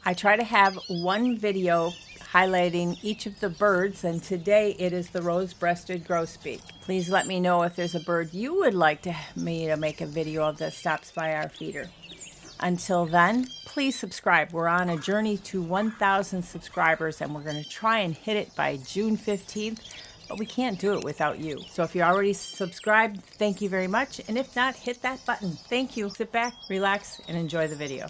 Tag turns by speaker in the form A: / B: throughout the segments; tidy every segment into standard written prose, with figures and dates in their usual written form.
A: I try to have one video highlighting each of the birds, and today it is the rose-breasted grosbeak. Please let me know if there's a bird you would like me to make a video of that stops by our feeder. Until then, please subscribe. We're on a journey to 1,000 subscribers, and we're going to try and hit it by June 15th, but we can't do it without you. So if you're already subscribed, thank you very much, and if not, hit that button. Thank you. Sit back, relax, and enjoy the video.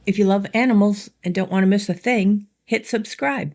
A: If you love animals and don't want to miss a thing, hit subscribe.